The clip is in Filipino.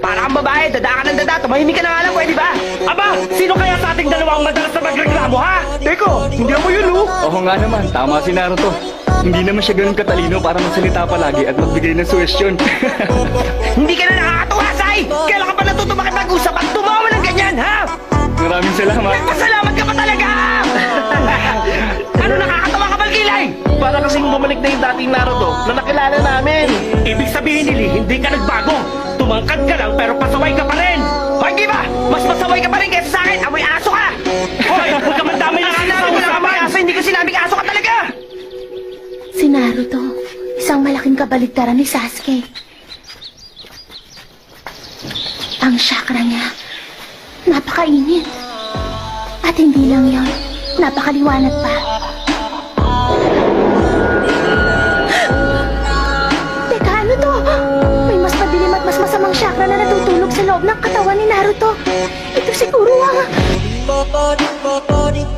Para kang babae, dada ka ng dada, tumahimik ka na nga lang, pwede ba? Aba, sino kaya sa ating dalawang madalas na magreklamo, ha? Teko, hindi ako yun, oh. Oo nga naman, tama si Naruto. Hindi naman siya ganun katalino para magsalita palagi at magbigay ng suwestyon. Hindi ka na nakakatuwa, Sai! Kailan ka pa natuto makipag-usap at tumawa ng ganyan, ha? Maraming salamat. Pasalamat ka pa talaga! Ano nakakatawa ka, Balkilay? Para kasing bumalik na yung dating Naruto na nakilala namin. Ibig sabihin, Lili, hindi ka nagbago. Tumangkad ka lang pero pasaway ka pa rin. Hoy, di ba? Mas masaway ka pa rin kaysa sa akin. Amoy aso ka! Hoy, huwag ka mandamay ng Nakakala mo na amoy aso, hindi ko sinabing aso ka talaga! Si Naruto, isang malaking kabaligtaran ni Sasuke. Ang chakra niya, napakainit. At hindi lang yon, napakaliwanag pa. Teka, ano to? May mas madilim at mas masamang chakra na natutulog sa loob ng katawan ni Naruto. Ito siguro ang... Body,